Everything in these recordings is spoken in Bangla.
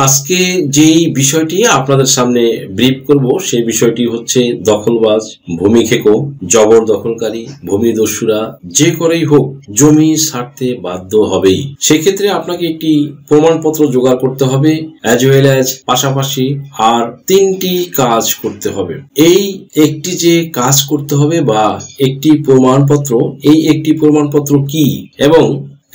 আজকে যেই বিষয়টি আপনাদের সামনে ব্রিফ করব সেই বিষয়টি হচ্ছে দখলবাজ, ভূমি খেকো, জবরদখলকারী, ভূমিদস্যুরা যে করেই হোক জমি ছাড়তে বাধ্য হবেই। সেক্ষেত্রে আপনাকে একটি প্রমাণপত্র জোগাড় করতে হবে, অ্যাজ ওয়েল অ্যাজ পাশাপাশি আর তিনটি কাজ করতে হবে। এই একটি যে কাজ করতে হবে বা একটি প্রমাণপত্র, এই একটি প্রমাণপত্র কি এবং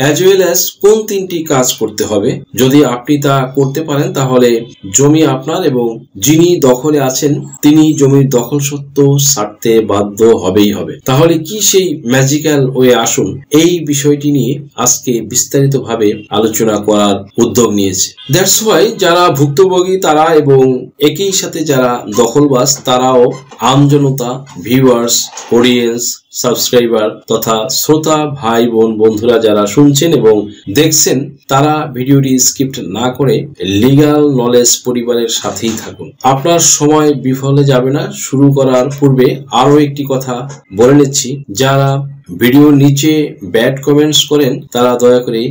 অ্যাজ ওয়েল অ্যাজ কোন তিনটি কাজ করতে হবে, যদি আপনি তা করতে পারেন তাহলে জমি আপনার এবং যিনি দখলে আছেন তিনি জমির দখল সত্ত্ব ছাড়তে বাধ্য হবেই হবে। তাহলে কি সেই ম্যাজিক্যাল ওয়ে, আসুন এই বিষয়টি নিয়ে আজকে বিস্তারিতভাবে আলোচনা করার উদ্যোগ নিয়েছে। দ্যাটস ওয়াই যারা ভুক্তভোগী তারা এবং একই সাথে যারা দখলবাজ তারাও আমজনতা, ভিউয়ার্স, অডিয়েন্স, সাবস্ক্রাইবার তথা শ্রোতা ভাই বোন বন্ধুরা যারা শুনছেন এবং দেখছেন তারা ভিডিওটি স্কিপ না করে লিগ্যাল নলেজ পরিবারের সাথেই থাকুন। আপনার সময় বিফলে যাবে না। শুরু করার পূর্বে আরো একটি কথা বলে নিচ্ছি, যারা ভিডিওর নিচে ব্যাড কমেন্টস করেন তারা দয়া করে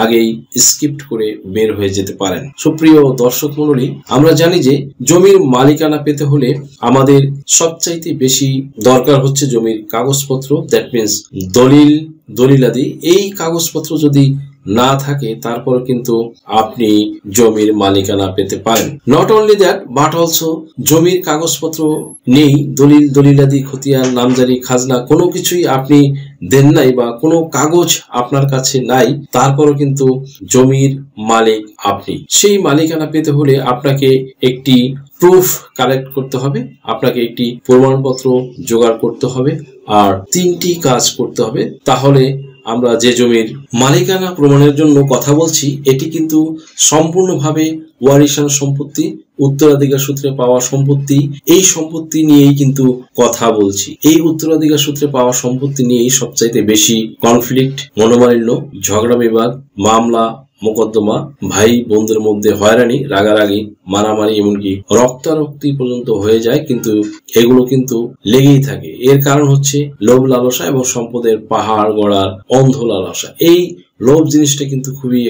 আগেই স্কিপ করে বের হয়ে যেতে পারেন। সুপ্রিয় দর্শক মণ্ডলী, আমরা জানি যে জমির মালিকানা পেতে হলে আমাদের সবচাইতে বেশি দরকার হচ্ছে জমির কাগজপত্র, দ্যাট মিনস দলিলাদি। এই কাগজপত্র যদি না থাকে তারপর কিন্তু আপনি জমির মালিকানা পেতে পারেন। Not only that but also জমির কাগজপত্র নেই, দলিলাদি, খতিয়ান, নামজারি, খাজনা কোনো কিছুই আপনি দেন নাই বা কোনো কাগজ আপনার কাছে নাই, তারপরও কিন্তু জমির মালিক আপনি। সেই মালিকানা পেতে হলে আপনাকে একটি প্রুফ কালেক্ট করতে হবে, আপনাকে একটি প্রমাণপত্র জোগাড় করতে হবে আর তিনটি কাজ করতে হবে। তাহলে আমরা যে জমির মালিকানা প্রমাণের জন্য কথা বলছি এটি কিন্তু সম্পূর্ণভাবে ওয়ারিশান সম্পত্তি, উত্তরাধিকার সূত্রে পাওয়া সম্পত্তি। এই সম্পত্তি নিয়েই কিন্তু কথা বলছি। এই উত্তরাধিকার সূত্রে পাওয়া সম্পত্তি নিয়েই সবচাইতে বেশি কনফ্লিক্ট, মনোমালিন্য, ঝগড়া বিবাদ, মামলা মোকদ্দমা, ভাই বোনদের মধ্যে হয়রানি, রাগারাগি, মারামারি, এমনকি রক্তারক্তি পর্যন্ত হয়ে যায়। কিন্তু এগুলো কিন্তু লেগেই থাকে। এর কারণ হচ্ছে লোভ লালসা এবং সম্পদের পাহাড় গড়ার অন্ধ লালসা। এই লোভ জিনিসটা কিন্তু খুবই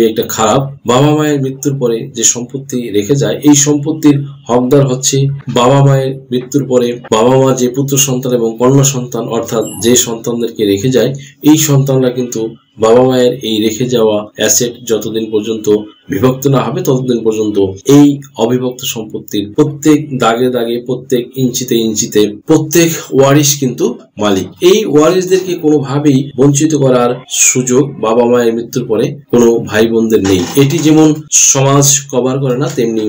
একটা খারাপ। বাবা মায়ের মৃত্যুর পরে যে সম্পত্তি রেখে যায় এই সম্পত্তির হকদার হচ্ছে বাবা মায়ের মৃত্যুর পরে বাবা মা যে পুত্র সন্তান এবং কন্যা সন্তান অর্থাৎ যে সন্তানদেরকে রেখে যায় এই সন্তানরা কিন্তু বাবা মায়ের এই রেখে যাওয়া অ্যাসেট যতদিন পর্যন্ত বিভক্ত না হবে ততদিন পর্যন্ত এই অবিভক্ত সম্পত্তির প্রত্যেক দাগে দাগে, প্রত্যেক ইঞ্চিতে ইঞ্চিতে প্রত্যেক ওয়ারিশ কিন্তু মালিক। এই ওয়ারিশদেরকে কোনোভাবেই বঞ্চিত করার সুযোগ বাবা মায়ের মৃত্যুর পরে কোনো ভাই বোনদের নেই। এটি যেমন সমাজ কভার করে না তেমনি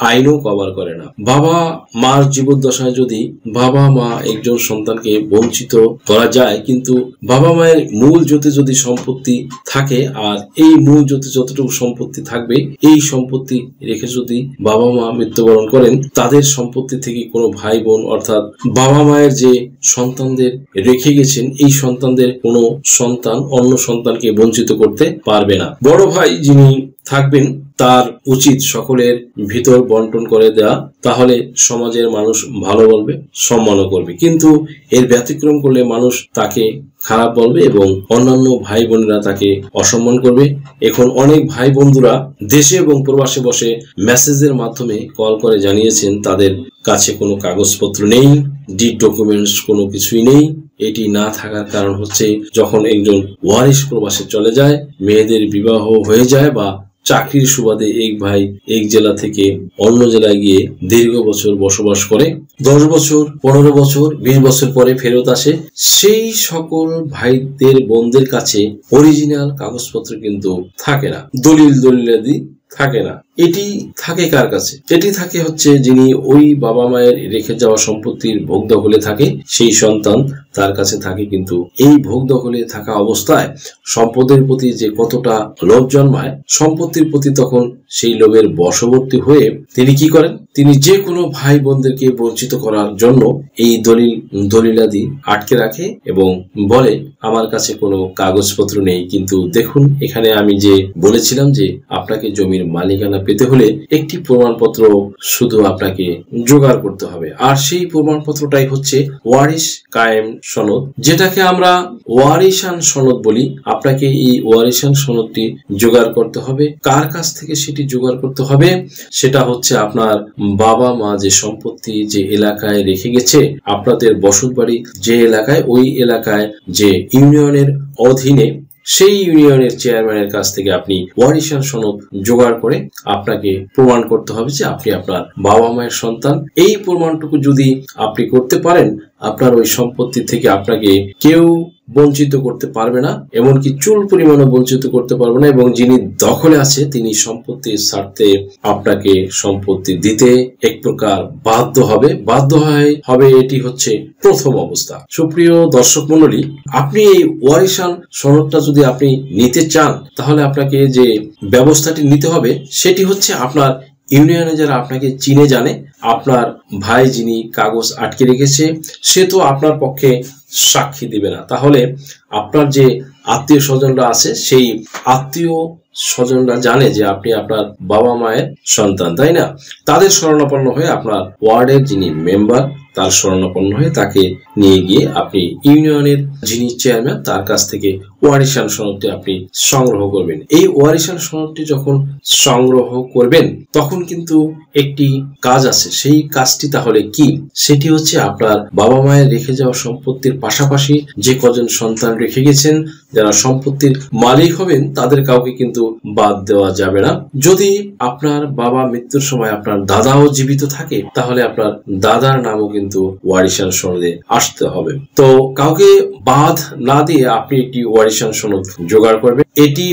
আইনও কভার করে না। বাবা মার জীবদ্দশায় যদি বাবা মা একজন সন্তানকে বঞ্চিত করা যায়, কিন্তু বাবা মায়ের মূল জোতে যদি সম্পত্তি থাকে আর এই মূল জোতে যতটুকু সম্পত্তি থাকবে এই সম্পত্তি রেখে যদি বাবা মা মৃত্যুবরণ করেন তাদের সম্পত্তি থেকে কোনো ভাই বোন অর্থাৎ বাবা মায়ের যে সন্তানদের রেখে গেছেন এই সন্তানদের কোনো সন্তান অন্য সন্তানকে বঞ্চিত করতে পারবে না। বড় ভাই যিনি থাকবেন তার উচিত সকলের ভিতর বন্টন করে দেওয়া, তাহলে সমাজের মানুষ ভালো বলবে, সম্মানও করবে। কিন্তু এর ব্যতিক্রম করলে মানুষ তাকে খারাপ বলবে এবং অন্যান্য ভাই বোনেরা তাকে অসম্মান করবে। এখন অনেক ভাই বন্ধুরা দেশে এবং প্রবাসে বসে মেসেজের মাধ্যমে কল করে জানিয়েছেন তাদের কাছে কোনো কাগজপত্র নেই, ডিড ডকুমেন্টস কোনো কিছুই নেই। এটি না থাকার কারণ হচ্ছে যখন একজন ওয়ারিশ প্রবাসে চলে যায়, মেয়েদের বিবাহ হয়ে যায় বা চাকরির সুবাদে এক ভাই এক জেলা থেকে অন্য জেলায় গিয়ে দীর্ঘ বছর বসবাস করে, 10 বছর, 15 বছর, 20 বছর পরে ফেরত আসে, সেই সকল ভাইদের বোনদের কাছে অরিজিনাল কাগজপত্র কিন্তু থাকে না, দলিলাদি থাকে না। এটি থাকে কার কাছে? এটি থাকে হচ্ছে যিনি ওই বাবা মায়ের রেখে যাওয়া সম্পত্তির ভোগ দখলে থাকে সেই সন্তান তার কাছে থাকে। কিন্তু এই ভোগ দখলে থাকা অবস্থায় সম্পদের প্রতি যে কতটা লোভ জন্মায়, সম্পত্তির প্রতি তখন সেই লোভের বশবর্তী হয়ে তিনি কি করেন, তিনি যে কোনো ভাই বোনদেরকে বঞ্চিত করার জন্য এই দলিলাদি আটকে রাখে এবং বলে আমার কাছে কোনো কাগজপত্র নেই। কিন্তু দেখুন এখানে আমি যে বলেছিলাম যে আপনাকে জমির মালিকানা পেতে হলে একটি প্রমাণপত্র শুধু আপনাকে জোগাড় করতে হবে, আর সেই প্রমাণপত্রটাই হচ্ছে ওয়ারিশ কায়েম সনদ, যেটাকে আমরা ওয়ারিশান সনদ বলি। আপনাকে এই ওয়ারিশান সনদটি জোগাড় করতে হবে। কার কাছ থেকে সেটি জোগাড় করতে হবে, সেটা হচ্ছে আপনার বাবা মা যে সম্পত্তি যে এলাকায় রেখে গেছে, আপনাদের বসত বাড়ি যে এলাকায়, ওই এলাকায় যে ইউনিয়নের অধীনে সেই ইউনিয়নের চেয়ারম্যানের কাছ থেকে আপনি ওয়ারিশান সনদ জোগাড় করে আপনাকে প্রমাণ করতে হবে যে আপনি আপনার বাবা মায়ের সন্তান। এই প্রমাণটুকু যদি আপনি করতে পারেন, আপনার ওই সম্পত্তি থেকে আপনাকে কেউ বঞ্চিত করতে পারবে না, এমনকি চুল পরিমাণও বঞ্চিত করতে পারবে না, এবং যিনি দখলে আছে তিনি সম্পত্তির স্বার্থে আপনাকে সম্পত্তি দিতে এক প্রকার বাধ্য হবে। এটি হচ্ছে প্রথম অবস্থা। সুপ্রিয় দর্শক মণ্ডলী, আপনি এই ওয়ারিশান সনদটা যদি আপনি নিতে চান, তাহলে আপনাকে যে ব্যবস্থাটি নিতে হবে সেটি হচ্ছে আপনার ইউনিয়নে যারা আপনাকে চিনে জানে, আপনার ভাই যিনি কাগজ আটকে রেখেছে সে তো আপনার পক্ষে সাক্ষী দিবে না, তাহলে আপনার যে আত্মীয় স্বজনরা আছে সেই আত্মীয় স্বজনরা জানে যে আপনি আপনার বাবা মায়ের সন্তান, তাই না? তাদের শরণাপন্ন হয়ে আপনার ওয়ার্ডের যিনি মেম্বার তার শরণাপন্ন হয়ে তাকে নিয়ে গিয়ে আপনি ইউনিয়নের যিনি চেয়ারম্যান তার কাছ থেকে ওয়ারিশান সনদটি আপনি সংগ্রহ করবেন। এই ওয়ারিশান সনদটি যখন সংগ্রহ করবেন তখন কিন্তু একটি কাজ আছে, সেই কাজটি তাহলে কি? সেটি হচ্ছে আপনার বাবা মায়ের রেখে যাওয়া সম্পত্তির পাশাপাশি যে কজন সন্তান রেখে গেছেন, যারা সম্পত্তির মালিক হবেন, তাদের কাউকে কিন্তু বাদ দেওয়া যাবে না। যদি আপনার বাবা মৃত্যুর সময় আপনার দাদাও জীবিত থাকে, তাহলে আপনার দাদার নামও কিন্তু ওয়ারিশান সনদে আসতে হবে। তো কাউকে বাদ না দিয়ে আপনি একটি ওয়ারিশান সনদ জোগাড় করবেন, এটি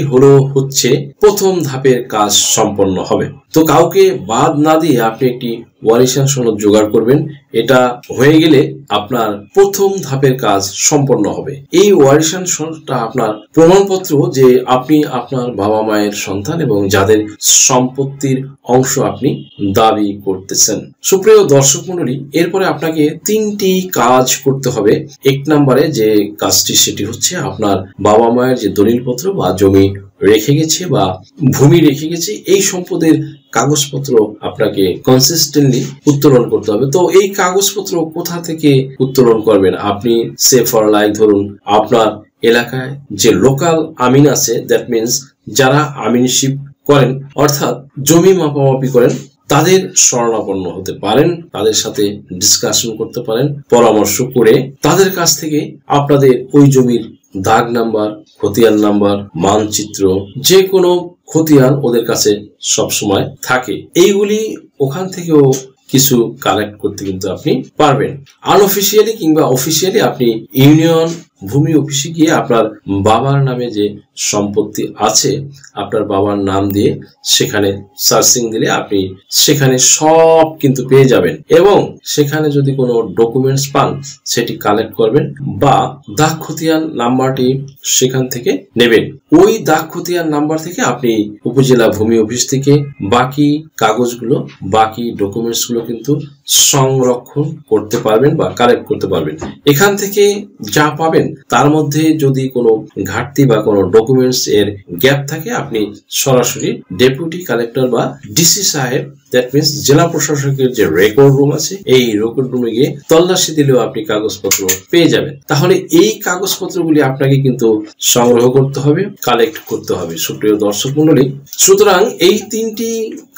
হচ্ছে প্রথম ধাপের কাজ সম্পন্ন হবে। তো কাউকে বাদ না দিয়ে আপনি একটি ওয়ারিশান সনদ জোগাড় করবেন, এটা হয়ে গেলে আপনার প্রথম ধাপের কাজ সম্পন্ন হবে। এই ওয়ারিশান সনদটা আপনার প্রমাণপত্র যে আপনি আপনার বাবা মায়ের সন্তান এবং যাদের সম্পত্তির অংশ আপনি দাবি করতেছেন। সুপ্রিয় দর্শক মণ্ডলী, এরপরে আপনাকে 3টি কাজ করতে হবে। 1 নম্বরে যে কাজটি সেটি হচ্ছে আপনার বাবা মায়ের যে দলিলপত্র বা জমি রেখে গেছে বা ভূমি রেখে গেছে, এই সম্পদের কাগজপত্র আপনাকে কনসিস্টেন্টলি উত্তোলন করতে হবে। তো এই কাগজপত্র কোথা থেকে উত্তোলন করবেন? আপনি সে ফর লাইক ধরুন আপনার এলাকায় যে লোকাল আমিন আছে, দ্যাট মিনস যারা আমিনশিপ করেন অর্থাৎ জমি মাপামাপি করেন, তাদের শরণাপন্ন হতে পারেন, তাদের সাথে ডিসকাশন করতে পারেন, পরামর্শ করে তাদের কাছ থেকে আপনাদের ওই জমির দাগ নাম্বার, খতিয়ান নাম্বার, মানচিত্র, যে কোনো খতিয়ান ওদের কাছে সবসময় থাকে, এইগুলি ওখান থেকেও কিছু কালেক্ট করতে কিন্তু আপনি পারবেন। আনঅফিসিয়ালি কিংবা অফিসিয়ালি আপনি ইউনিয়ন ভূমি অফিসে গিয়ে আপনার বাবার নামে যে সম্পত্তি আছে, আপনার বাবার নাম দিয়ে সেখানে সার্চিং দিলে আপনি সেখানে সব কিন্তু পেয়ে যাবেন, এবং সেখানে যদি কোনো ডকুমেন্টস পান সেটি কালেক্ট করবেন বা দাগ খতিয়ান নাম্বারটি সেখান থেকে নেবেন। ওই দাগ খতিয়ান নাম্বার থেকে আপনি উপজেলা ভূমি অফিস থেকে বাকি কাগজগুলো, বাকি ডকুমেন্টস গুলো কিন্তু সংরক্ষণ করতে পারবেন বা কালেক্ট করতে পারবেন। এখান থেকে যা পাবেন তার মধ্যে যদি কোনো ঘাটতি বা কোনো ডকুমেন্টস এর গ্যাপ থাকে, আপনি সরাসরি ডেপুটি কালেক্টর বা ডিসি সাহেব, দ্যাট মিনস জেলা প্রশাসকের যে রেকর্ড রুম আছে, এই রেকর্ড রুমে গিয়ে তল্লাশি দিলেও আপনি কাগজপত্র পেয়ে যাবেন। তাহলে এই কাগজপত্রগুলি আপনাকে কিন্তু সংগ্রহ করতে হবে, কালেক্ট করতে হবে। সুপ্রিয় দর্শক মণ্ডলী, সুতরাং এই 3টি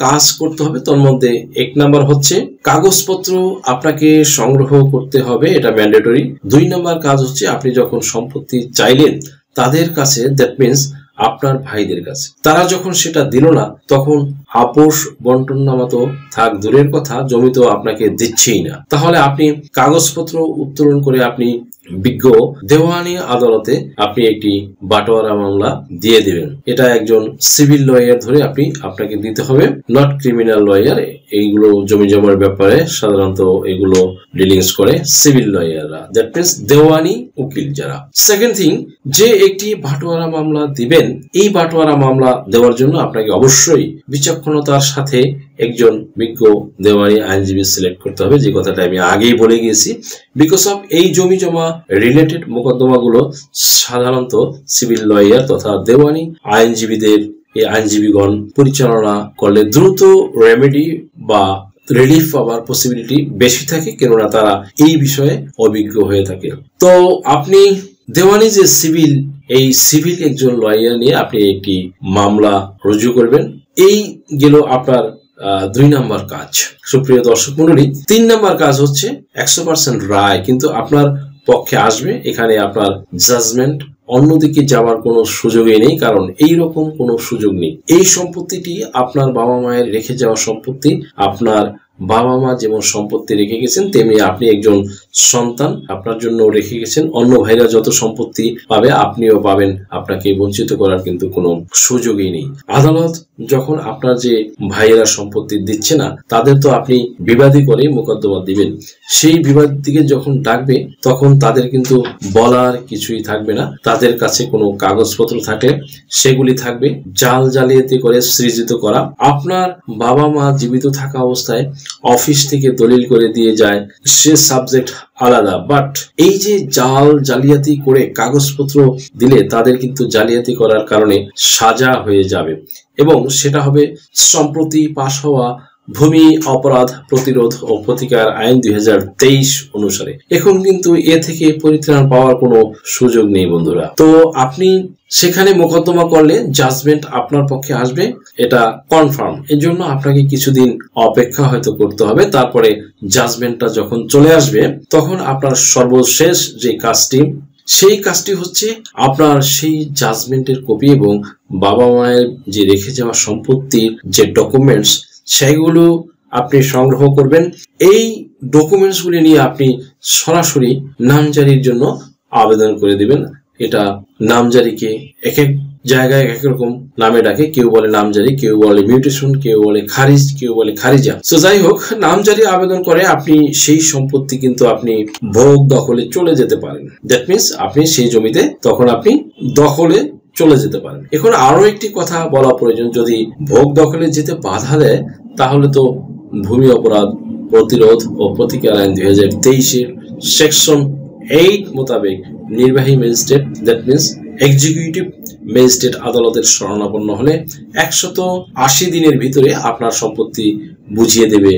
কাজ করতে হবে। তার মধ্যে 1 নাম্বার হচ্ছে কাগজপত্র আপনাকে সংগ্রহ করতে হবে, এটা ম্যান্ডেটরি। 2 নাম্বার কাজ হচ্ছে আপনি যখন সম্পত্তি চাইলেন তাদের কাছে, দ্যাট মিনস আপনার ভাইদের কাছে, তারা যখন সেটা দিল না, তখন আপোষ বন্টন নামা তো থাক দূরের কথা, জমি তো আপনাকে দিচ্ছেই না, তাহলে আপনি কাগজপত্র উত্তোলন করে আপনি বিজ্ঞ দেওয়ানি আদালতে আপনি একটি বাটোয়ারা মামলা দিয়ে দিবেন। এটা একজন সিভিল লয়ার ধরে আপনাকে দিতে হবে, নট ক্রিমিনাল লয়ার। এইগুলো জমি জমার ব্যাপারে সাধারণত এগুলো ডিলিংস করে সিভিল লয়াররা, দ্যাট মিনস দেওয়ানি উকিল যারা। সেকেন্ড থিং, যে একটি বাটোয়ারা মামলা দিবেন, এই বাটোয়ারা মামলা দেওয়ার জন্য আপনাকে অবশ্যই বিচক্ষণতার সাথে একজন বিজ্ঞ দেওয়ানি আইনজীবী সিলেক্ট করতে হবে, যে কথাটা আমি আগেই বলে গিয়েছি। বিকজ অফ এই জমি জমা রিলেটেড মোকদ্দমাগুলো সাধারণত সিভিল লয়ার তথা দেওয়ানি আইনজীবীদের, এই আইনজীবীগণ পরিচালনা করলে দ্রুত রেমেডি বা রিলিফ পাওয়ার পসিবিলিটি বেশি থাকে, কেননা তারা এই বিষয়ে অভিজ্ঞ হয়ে থাকে। তো আপনি দেওয়ানি যে সিভিল, এই সিভিল একজন লয়ার নিয়ে আপনি একটি মামলা রুজু করবেন। এই গেল আপনার 2 নাম্বার কাজ। সুপ্রিয় দর্শক মন্ডলী, 3 নাম্বার কাজ হচ্ছে 100% রায় কিন্তু আপনার পক্ষে আসবে। এখানে আপনার জাজমেন্ট, অন্যদিকে যাওয়ার কোনো সুযোগই নেই, কারণ এইরকম কোনো সুযোগ নেই। এই সম্পত্তিটি আপনার বাবা মায়ের রেখে যাওয়া সম্পত্তি। আপনার বাবা মা যেমন সম্পত্তি রেখে গেছেন, তেমনি আপনি একজন সন্তান আপনার জন্য রেখে গেছেন। অন্য ভাইরা যত সম্পত্তি পাবে আপনিও পাবেন, আপনাকে বঞ্চিত করার কিন্তু কোনো সুযোগই নেই। আদালত যখন আপনার যে ভাইয়েরা সম্পত্তি দিচ্ছে না, তাদের তো আপনি বিবাদী করে মোকদ্দমা দিবেন। সেই বিবাদ দিকে যখন ডাকবে, তখন তাদের কিন্তু বলার কিছুই থাকবে না। তাদের কাছে কোনো কাগজপত্র থাকলে সেগুলি থাকবে জাল জালিয়াতি করে সৃজিত করা। আপনার বাবা মা জীবিত থাকা অবস্থায় অফিস থেকে দলিল করে দিয়ে যায়, সে সাবজেক্ট আলাদা। বাট এই যে জাল জালিয়াতি করে কাগজপত্র দিলে, তাদের কিন্তু জালিয়াতি করার কারণে সাজা হয়ে যাবে, এবং সেটা হবে সম্প্রতি পাশ হওয়া ভূমি অপরাধ প্রতিরোধ ও প্রতিকার আইন 2023 অনুসারে। এখন কিন্তু এ থেকে পরিত্রাণ পাওয়ার কোনো সুযোগ নেই বন্ধুরা। তো আপনি সেখানে মোকদ্দমা করলে জাজমেন্ট আপনার পক্ষে আসবে, এটা কনফার্ম। এর জন্য আপনাকে কিছুদিন অপেক্ষা হয়তো করতে হবে। তারপরে জাজমেন্টটা যখন চলে আসবে, তখন আপনার সর্বশেষ যে কাজটি, সেই কাজটি হচ্ছে আপনার সেই জাজমেন্টের কপি এবং বাবা মায়ের যে রেখে যাওয়া সম্পত্তির যে ডকুমেন্টস, সেগুলো আপনি সংগ্রহ করবেন। এই ডকুমেন্টসগুলি নিয়ে আপনি সরাসরি নামজারির জন্য আবেদন করে দিবেন। এটা নামজারিকে এক এক জায়গায় এক রকম নামে ডাকে, কেউ বলে নামজারি, কেউ বলে মিউটেশন, কেউ বলে খারিজ, কেউ বলে খারিজা। তো যাই হোক, নামজারি আবেদন করে আপনি সেই সম্পত্তি কিন্তু আপনি ভোগ দখলে চলে যেতে পারেন। দ্যাট মিনস আপনি সেই জমিতে তখন আপনি দখলে চলে যেতে পারেন। এখন আরো একটি কথা বলা প্রয়োজন, যদি ভোগ দখলে যেতে বাধা দেয়, তাহলে তো ভূমি অপরাধ প্রতিরোধ ও প্রতিকার আইন 2023 সেকশন 8 মোতাবেক নির্বাহী magistrate, that means executive magistrate আদালতের শরণাপন্ন হলে 180 দিনের ভিতরে আপনার সম্পত্তি বুঝিয়ে দেবে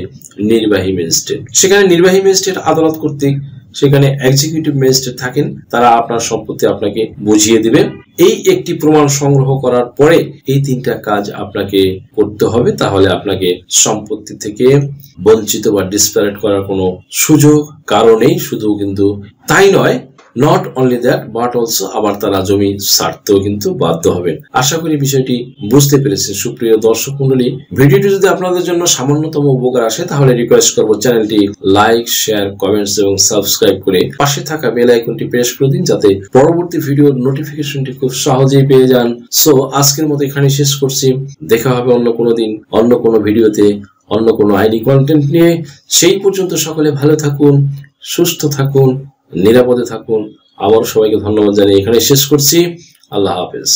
নির্বাহী ম্যাজিস্ট্রেট। সেখানে নির্বাহী ম্যাজিস্ট্রেট আদালত কর্তৃক সেখানে এক্সিকিউটিভ ম্যাজিস্ট্রেট থাকেন, তারা আপনার সম্পত্তি আপনাকে বুঝিয়ে দিবে। এই একটি প্রমাণ সংগ্রহ করার পরে এই 3টা কাজ আপনাকে করতে হবে, তাহলে আপনাকে সম্পত্তি থেকে বঞ্চিত বা ডিসপ্যারেট করার কোনো সুযোগ কারণেই। শুধু কিন্তু তাই নয়, not only that but also আবার তারা জমি ছাড়তেও কিন্তু বাধ্য হবেন। আশা করি বিষয়টি বুঝতে পেরেছেন সুপ্রিয় দর্শক মন্ডলী। ভিডিওটি যদি আপনাদের জন্য সামান্যতম উপকার আসে, তাহলে রিকোয়েস্ট করব চ্যানেলটি লাইক, শেয়ার, কমেন্টস এবং সাবস্ক্রাইব করে পাশে থাকা বেল আইকনটি প্রেস করে দিন, যাতে পরবর্তী ভিডিওর নোটিফিকেশনটি খুব সহজেই পেয়ে যান। সো আজকের মতো এখানে শেষ করছি। দেখা হবে অন্য কোনো দিন, অন্য কোনো ভিডিওতে, অন্য কোনো আইডি কন্টেন্ট নিয়ে। সেই পর্যন্ত সকলে ভালো থাকুন, সুস্থ থাকুন, নিরাপদে থাকুন। আবার সবাইকে ধন্যবাদ জানিয়ে এখানে শেষ করছি। আল্লাহ হাফেজ।